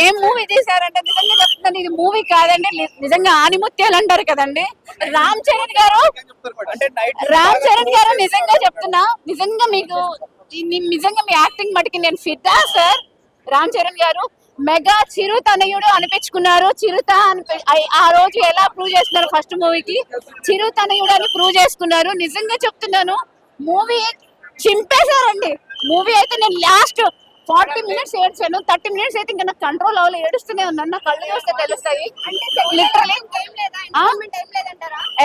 ఏం మూవీ తీసారంటే నిజంగా చెప్తున్నాను, ఇది మూవీ కాదండి, నిజంగా ఆనిముత్యాలు అంటారు కదండి. రామ్ చరణ్ గారు నిజంగా చెప్తున్నా, నిజంగా మీకు నిజంగా మీ యాక్టింగ్ మటుకి నేను ఫిదా సార్. రామ్ చరణ్ గారు మెగా చిరు తనయుడు అనిపించుకున్నారు. ఆ రోజు ఎలా ప్రూవ్ చేస్తున్నారు, ఫస్ట్ మూవీకి చిరు తనయుడు అని ప్రూవ్ చేసుకున్నారు. నిజంగా చెప్తున్నాను, మూవీ చింపేశారండి. మూవీ అయితే నేను లాస్ట్ 40 మినిట్స్ ఏడ్చాను. 30 మినిట్స్ అయితే ఇంకా నాకు కంట్రోల్ అవ్వాలి, ఏడుస్తూనే ఉన్నాను. నా కళ్ళు చూస్తే తెలుస్తాయి. లిటరలీ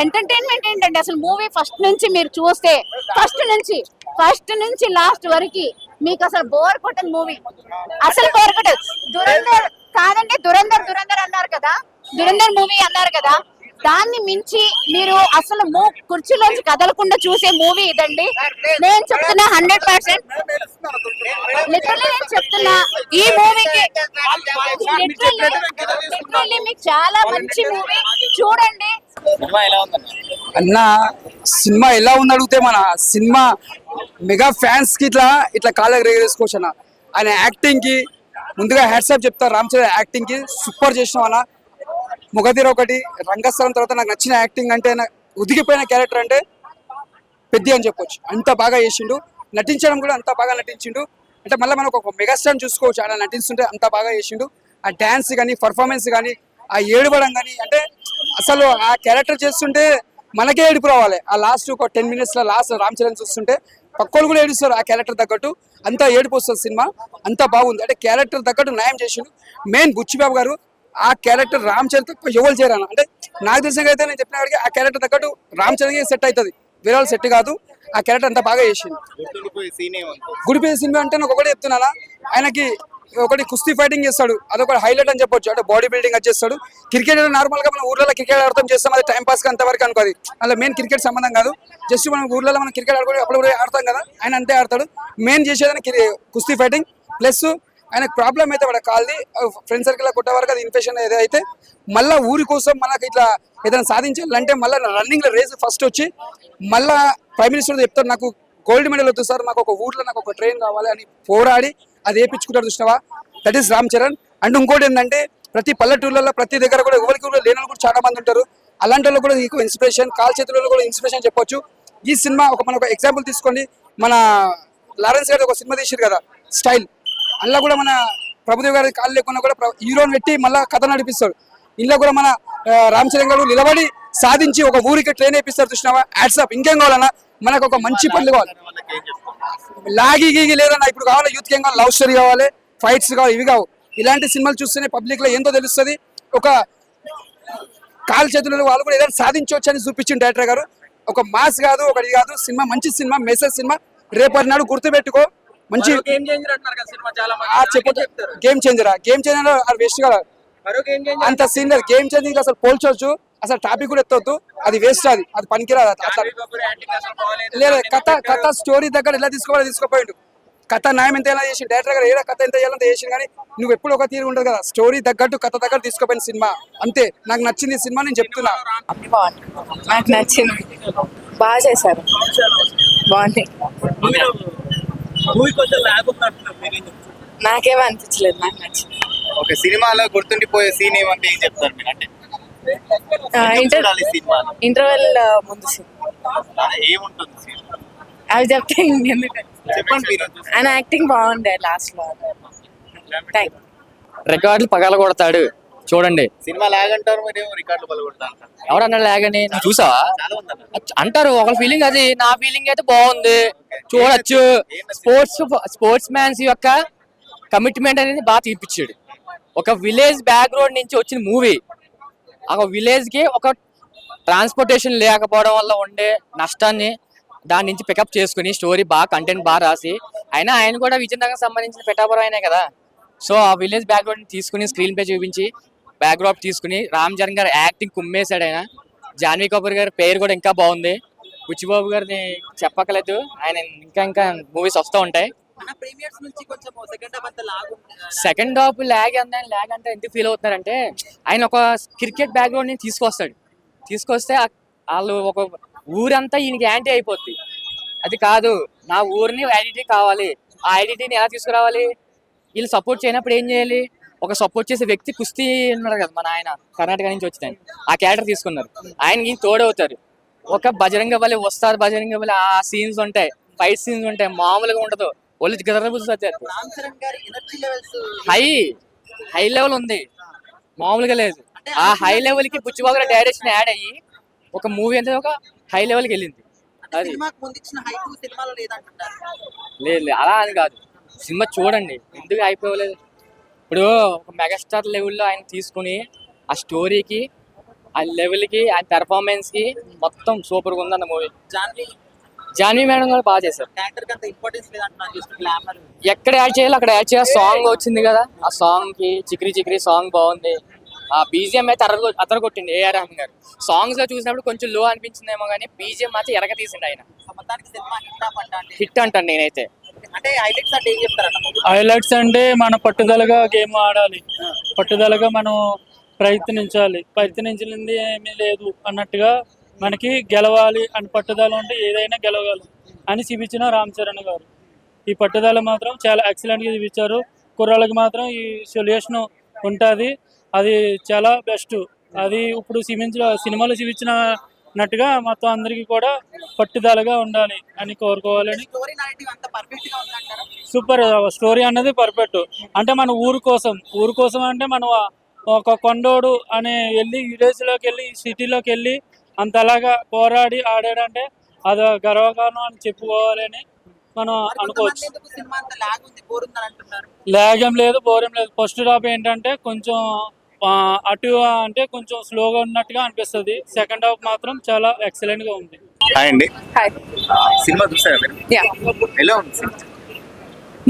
ఎంటర్టైన్మెంట్ ఏంటంటే అసలు మూవీ ఫస్ట్ నుంచి మీరు చూస్తే, ఫస్ట్ నుంచి లాస్ట్ వరకు మీకు అసలు బోర్ కొట్టని మూవీ, అసలు బోర్ కొట్టదు. దురంధర్ కాదంటే దురంధర్ అన్నారు కదా, దురంధర్ మూవీ అన్నారు కదా, దాన్ని మించి మీరు అసలు కుర్చీలోంచి కదలకుండా చూసే మూవీ ఇదండి. నేను చెప్తున్నా 100%, లిటరల్లీ నేను చెప్తున్నా ఈ మూవీకి లిటరల్లీ మీకు చాలా మంచి మూవీ, చూడండి. అన్న సినిమా ఎలా ఉంది అడిగితే, మన సినిమా మెగా ఫ్యాన్స్ కి ఇట్లా కాళ్ళకి రేగేసుకోవచ్చు అన్న. ఆయన యాక్టింగ్ కి ముందుగా హ్యాట్సాప్ చెప్తారు. రామ్ చరణ్ యాక్టింగ్ కి సూపర్ చేసినాం అన్న. మొగతీర ఒకటి, రంగస్థలం తర్వాత నాకు నచ్చిన యాక్టింగ్ అంటే, ఉదిగిపోయిన క్యారెక్టర్ అంటే పెద్ద అని చెప్పొచ్చు. అంత బాగా చేసిండు, నటించడం కూడా అంత బాగా నటించిండు. అంటే మళ్ళీ మనకు ఒక మెగాస్టార్ చూసుకోవచ్చు, ఆయన నటిస్తుంటే అంత బాగా చేసిండు. ఆ డ్యాన్స్ కానీ, పర్ఫార్మెన్స్ కానీ, ఆ ఏడవడం కానీ, అంటే అసలు ఆ క్యారెక్టర్ చేస్తుంటే మనకే ఏడుపు రావాలి. ఆ లాస్ట్ ఒక 10 మినిట్స్లో లాస్ట్ రామ్ చరణ్ చూస్తుంటే పక్కోళ్ళు కూడా ఏడుస్తారు ఆ క్యారెక్టర్ తగ్గట్టు. అంతా ఏడుపు వస్తుంది సినిమా, అంతా బాగుంది. అంటే క్యారెక్టర్ తగ్గట్టు న్యాయం చేసిండు. మెయిన్ బుచ్చిబాబు గారు ఆ క్యారెక్టర్ రామ్ చరణ్ తప్ప ఎవరు చేయరాను. అంటే నాకు తెలిసిన అయితే నేను చెప్పిన వాడికి ఆ క్యారెక్టర్ తగ్గట్టు రామ్ చరణ్కి సెట్ అవుతుంది, వేరే వాళ్ళు సెట్ కాదు. ఆ క్యారెక్టర్ అంతా బాగా చేసింది. గుడిపోయే సినిమా అంటే నాకు ఒకటే చెప్తున్నానా, ఆయనకి ఒకటి కుస్తీ ఫైటింగ్ చేస్తాడు, అదొకటి హైలైట్ అని చెప్పొచ్చు. అంటే బాడీ బిల్డింగ్ వచ్చేస్తాడు. క్రికెట్ నార్మల్ గా మనం ఊర్లలో క్రికెట్ ఆడతాం చేస్తాం, అది టైం పాస్ కి అంతవరకు అనుకోది. అలా మెయిన్ క్రికెట్ సంబంధం కాదు, జస్ట్ మనం ఊర్లలో మనం క్రికెట్ ఆడుకోవడం అప్పుడు ఆడతాం కదా, ఆయన అంతే ఆడతాడు. మెయిన్ చేసేదని కుస్తీ ఫైటింగ్. ప్లస్ ఆయనకు ప్రాబ్లం అయితే వాడు కాల్ది ఫ్రెండ్ సర్కిల్ కొట్టే వరకు అది ఇన్ఫెక్షన్ ఏదైతే మళ్ళీ ఊరి కోసం మనకి ఇట్లా ఏదైనా సాధించాలంటే మళ్ళీ రన్నింగ్ లో రేస్ ఫస్ట్ వచ్చి మళ్ళా ప్రైమ్ మినిస్టర్ చెప్తారు నాకు గోల్డ్ మెడల్ వద్దు సార్, నాకు ఒక ఊర్లో నాకు ఒక ట్రైన్ కావాలి అని పోరాడి అది వేయించుకుంటారు చూసినావా, that is Ram Charan. And ఇంకోటి ఏంటంటే ప్రతి పల్లెటూర్లలో ప్రతి దగ్గర కూడా ఎవరికి కూడా లేని కూడా చాలా మంది ఉంటారు. అలాంటి వాళ్ళు కూడా నీకు ఇన్స్పిరేషన్, కాల్ చేతులలో కూడా ఇన్స్పిరేషన్ చెప్పొచ్చు. ఈ సినిమా మన ఒక ఎగ్జాంపుల్ తీసుకోండి, మన లారెన్స్ గారు ఒక సినిమా తీసారు కదా స్టైల్, అందులో కూడా మన ప్రభుదేవ్ గారి కాళ్ళు లేకుండా కూడా హీరోని పెట్టి మళ్ళీ కథ నడిపిస్తాడు. ఇంట్లో కూడా మన రామ్ చరణ్ గారు నిలబడి సాధించి ఒక ఊరికి ట్రైన్ వేపిస్తారు చూసినావా, యాడ్సాప్. ఇంకేం కావాలన్నా మనకు ఒక మంచి పనులు కావాలి, లాగి గీగి లేదన్నా ఇప్పుడు కావాలి. యూత్కి ఏం కావాలి, లవ్ స్టోరీ కావాలి, ఫైట్స్ కావాలి, ఇవి కావు. ఇలాంటి సినిమాలు చూస్తేనే పబ్లిక్ లో ఏందో తెలుస్తుంది. ఒక కాలు చేతులలో వాళ్ళు కూడా ఏదైనా సాధించవచ్చు అని చూపించింది డైరెక్టర్ గారు. ఒక మాస్ కాదు, ఒకటి కాదు, సినిమా మంచి సినిమా, మెసేజ్ సినిమా. రేపటి నాడు గుర్తుపెట్టుకో, మంచి గేమ్ చేంజర్ అది వేస్ట్ కదా, అంత సీన్ లేదు. గేమ్ చేంజింగ్ అసలు పోల్చొచ్చు, అసలు టాపిక్ కూడా ఎత్తవద్దు, అది వేస్ట్, అది పనికిరాదు. లేదు కథ స్టోరీ దగ్గర ఎలా తీసుకోపోయిండు, కథ న్యాయం ఎంత ఎలా చేసి డైరెక్టర్ గారు ఏదో కథ ఎంత చేయాలంత చేసింది. కానీ నువ్వు ఎప్పుడు ఒక తీరు ఉండదు కదా, స్టోరీ తగ్గట్టు కథ దగ్గర తీసుకోపోయిన సినిమా అంతే. నాకు నచ్చింది సినిమా, నేను చెప్తున్నా. నాకు నచ్చింది, బాగా చేశారు, బాగుంది. నాకేమో అనిపించలేదు, నాకు నచ్చింది. ఓకే, సినిమాలో గుర్తుండిపోయే సీన్ ఏమంటే ఏం చెప్తారు మీరు? అంటే ఇంటర్వెల్ ముందు ఏముంటుంది అవి చెప్తే ఆయన యాక్టింగ్ బాగుండే లాస్ట్ లో. రికార్డులు పగల కొడతాడు చూడండి. సినిమా లాగ్ అంటారు, మీరు రికార్డులు పగలగొడతారు. ఎవరన్నా లాగ్ అని నువ్వు చూసావా అంటారు, ఒక ఫీలింగ్. అది నా ఫీలింగ్ అయితే బాగుంది, చూడొచ్చు. స్పోర్ట్స్ మ్యాన్స్ యొక్క కమిట్మెంట్ అనేది బాగా చూపించాడు. ఒక విలేజ్ బ్యాక్గ్రౌండ్ నుంచి వచ్చిన మూవీ, ఒక విలేజ్ కి ఒక ట్రాన్స్పోర్టేషన్ లేకపోవడం వల్ల ఉండే నష్టాన్ని దాని నుంచి పికప్ చేసుకుని స్టోరీ బాగా కంటెంట్ బాగా రాసి, అయినా ఆయన కూడా విజయనగరం సంబంధించిన పిఠాపురం అయినా కదా. సో ఆ విలేజ్ బ్యాక్గ్రౌండ్ తీసుకుని స్క్రీన్ పే చూపించి బ్యాక్గ్రౌండ్ తీసుకుని రామ్ చరణ్ గారు యాక్టింగ్ కుమ్మేశాడు. ఆయన జాన్వీ కపూర్ గారి పేరు కూడా ఇంకా బాగుంది. బుచ్చిబాబు గారిని చెప్పకలేదు, ఆయన ఇంకా మూవీస్ వస్తూ ఉంటాయి. సెకండ్ హాఫ్ ల్యాగ్ అంటే ఎందుకు ఫీల్ అవుతున్నారంటే, ఆయన ఒక క్రికెట్ బ్యాక్గ్రౌండ్ ని తీసుకొస్తే వాళ్ళు ఒక ఊరంతా ఈయనకి యాంటీ అయిపోద్ది. అది కాదు, నా ఊరిని ఐడెంటిటీ కావాలి. ఆ ఐడెంటిటీని ఎలా తీసుకురావాలి, వీళ్ళు సపోర్ట్ చేయనప్పుడు ఏం చేయాలి, ఒక సపోర్ట్ చేసే వ్యక్తి కుస్తీ ఉన్నాడు కదా మన ఆయన కర్ణాటక నుంచి వచ్చిన ఆయన. ఆ క్యారెక్టర్ తీసుకున్నారు, ఆయనకి తోడవుతారు. ఒక బజరంగ బలి వస్తారు, బజరంగ బలి ఆ సీన్స్ ఉంటాయి, ఫైట్ సీన్స్ ఉంటాయి, మామూలుగా ఉండదు. ఒళ్ళు గదరబుచ్చుతారు. రామ్ చరణ్ గారి ఎనర్జీ లెవెల్స్ హై లెవెల్ ఉంది, మామూలుగా లేదు. ఆ హై లెవెల్ కి బుచ్చిబాబు డైరెక్షన్ యాడ్ అయ్యి ఒక మూవీ అంటే ఒక హై లెవెల్కి వెళ్ళింది. అది సినిమాకి ముందు ఇచ్చిన హైట్ సినిమాలో లేదంటున్నారు. లేదు అలా అని కాదు, సినిమా చూడండి ఎందుకు అయిపోలేదు. ఇప్పుడు ఒక మెగాస్టార్ లెవెల్లో ఆయన తీసుకుని ఆ స్టోరీకి, ఆ లెవెల్కి, ఆయన పెర్ఫార్మెన్స్కి మొత్తం సూపర్గా ఉంది అన్న మూవీ. జాన్వీ మేడం కూడా బాగా చేశారు. క్యారెక్టర్ కి అంత ఇంపార్టెన్స్ లేదంటున్నారు, జస్ట్ గ్లామర్. ఎక్కడ యాడ్ చేయాలో అక్కడ యాడ్ చేయాలి. సాంగ్ వచ్చింది కదా, ఆ సాంగ్ కి చిక్రీ చిక్రీ సాంగ్ బాగుంది. ఆ బీజిఎం అయితే అతర కొట్టింది ఏఆర్ రెహమాన్ గారు. సాంగ్స్ లో చూసినప్పుడు కొంచెం లో అనిపించిందేమో కానీ బీజిఎం మాత్రం ఎరగ తీసిండు ఆయన. మొత్తానికి సినిమా హిట్ ఆఫ్ అంటే హిట్ అంటాను నేనైతే. అంటే హైలైట్స్ అంటే ఏం చెప్తారన్న? హైలైట్స్ అంటే మన పట్టుదలగా గేమ్ ఆడాలి, పట్టుదలగా మనం ప్రయత్నించింది ఏమీ లేదు అన్నట్టుగా మనకి గెలవాలి అని పట్టుదల ఉంటే ఏదైనా గెలవగలం అని చూపించిన రామ్ చరణ్ గారు. ఈ పట్టుదల మాత్రం చాలా ఎక్సలెంట్గా చూపించారు. కుర్రాళ్ళకి మాత్రం ఈ సొల్యూషన్ ఉంటుంది, అది చాలా బెస్ట్. అది ఇప్పుడు సినిమాలో చూపించినట్టుగా మొత్తం అందరికీ కూడా పట్టుదలగా ఉండాలి అని కోరుకోవాలని. స్టోరీ నారేటివ్ అంత పర్ఫెక్ట్ గా ఉందంటారా? సూపర్ స్టోరీ అన్నది పర్ఫెక్ట్. అంటే మన ఊరు కోసం అంటే మనం ఒక కొండోడు అనే వెళ్ళి విలేజ్లోకి వెళ్ళి సిటీలోకి వెళ్ళి అంతలాగా పోరాడి ఆడాడంటే అది గర్వకారణం అని చెప్పుకోవాలని మనం అనుకోవచ్చు. ఎందుకు సినిమా అంత లాగ్ ఉంది, బోర్ ఉందని అంటున్నారు? లేగం లేదు, బోరం లేదు. ఫస్ట్ హాఫ్ ఏంటంటే కొంచెం అటు అంటే కొంచెం స్లోగా ఉన్నట్టుగా అనిపిస్తుంది. సెకండ్ హాఫ్ మాత్రం చాలా ఎక్సలెంట్ గా ఉంది. హాయ్ అండి, హాయ్ సినిమా చూసారా మీరు? యా ఎలా ఉంది సినిమా?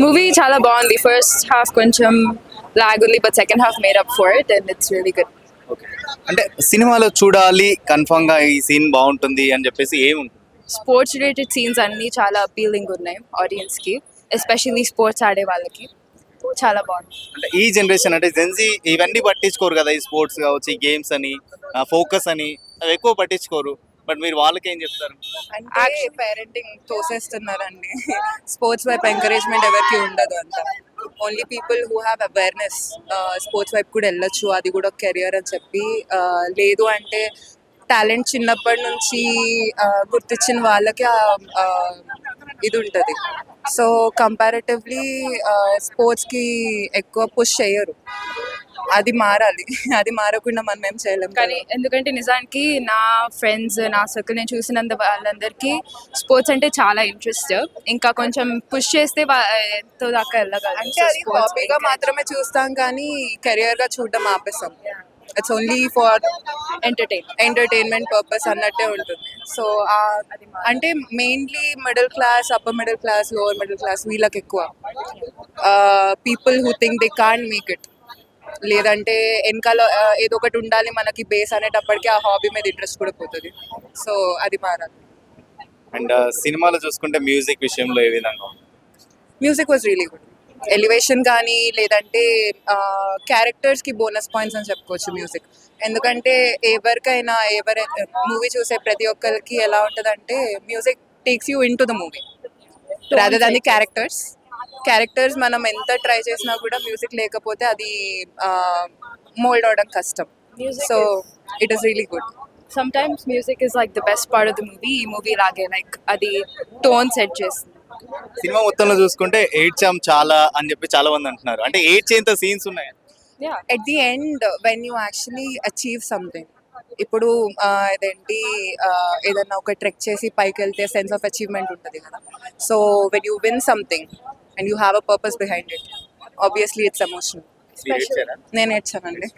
మూవీ చాలా బాగుంది. ఫస్ట్ హాఫ్ కొంచెం లాగ్ ఉంది, but second half made up for it and it's really good. అంటే సినిమాలో చూడాలి కన్ఫర్మ్ గా ఈ సీన్ బాగుంటుంది అని చెప్పేసి ఏముంటుంది? స్పోర్ట్స్ రిలేటెడ్ సీన్స్ అన్నీ చాలా అపీలింగ్ ఉన్నాయి ఆడియన్స్ కి, ఎస్పెషల్లీ స్పోర్ట్స్ ఆడే వాళ్ళకి. చాలా బాగుంది. అంటే ఈ జనరేషన్ అంటే జెన్జీ ఇవన్నీ పట్టించుకోరు కదా, ఈ స్పోర్ట్స్ కావచ్చు, ఈ గేమ్స్ అని, ఫోకస్ అని అవి ఎక్కువ పట్టించుకోరు. బట్ మీరు వాళ్ళకి ఏం చెప్తారు? అంటే పేరెంటింగ్ తోసేస్తున్నారండి. స్పోర్ట్స్ వైపు ఎంకరేజ్మెంట్ ఎవరికి ఉండదు అంత. Only people who have awareness sports వైపు కూడా వెళ్ళొచ్చు, అది కూడా కెరియర్ అని చెప్పి. లేదు అంటే టాలెంట్ చిన్నప్పటి నుంచి గుర్తించిన వాళ్ళకి ఇది ఉంటుంది. సో కంపారిటివ్లీ స్పోర్ట్స్కి ఎక్కువ పుష్ చేయరు. అది మారాలి. అది మారకుండా మనం ఏం చేయలేం. కానీ ఎందుకంటే నిజానికి నా ఫ్రెండ్స్, నా సర్కిల్ నేను చూసినంత వాళ్ళందరికీ స్పోర్ట్స్ అంటే చాలా ఇంట్రెస్ట్. ఇంకా కొంచెం పుష్ చేస్తే ఎంతో దాకా వెళ్ళగలరు. అంటే అది హాబీగా మాత్రమే చూస్తాం కానీ కెరియర్ గా చూడడం ఆపేస్తాం. It's only for entertainment purpose అన్నట్టే ఉంటుంది. సో అంటే mainly middle class, upper middle class, lower middle class వీళ్ళకి ఎక్కువ. People who think they can't make it, లేదంటే వెనకాల ఏదో ఒకటి ఉండాలి మనకి బేస్ అనేటప్పటికి ఆ హాబీ మీద ఇంట్రెస్ట్ కూడా పోతుంది. సో అది మారాలి. అండ్ సినిమాలో చూసుకుంటే మ్యూజిక్ విషయంలో ఏ విధంగా? Music was really good. Elevation కానీ లేదంటే క్యారెక్టర్స్కి బోనస్ పాయింట్స్ అని చెప్పుకోవచ్చు మ్యూజిక్. ఎందుకంటే ఎవరికైనా మూవీ చూసే ప్రతి ఒక్కరికి ఎలా ఉంటుందంటే music takes you in to the movie rather than the characters మనం ఎంత ట్రై చేసినా కూడా మ్యూజిక్ లేకపోతే అది మోల్డ్ అవడం కష్టం. So it is really good. Sometimes music is like the best part of the movie. ఈ మూవీ లాగే లైక్ అది టోన్ సెట్ చేస్తుంది. సినిమా మొత్తంలో చూసుకుంటే ఏడ్చాం చాలా అని చెప్పి చాలా మంది అంటున్నారు. అంటే ఏడ్చేంత సీన్స్ ఉన్నాయి. At the end when you actually achieve something, ఇప్పుడు ఇదేంటి ఏదన్నా ఒక ట్రెక్ చేసి పైకి వెళ్తే సెన్స్ ఆఫ్ అచీవ్మెంట్ ఉంటుంది కదా. So when you win something and you have a purpose behind it, obviously it's emotional. నేను ఏడ్చానండి.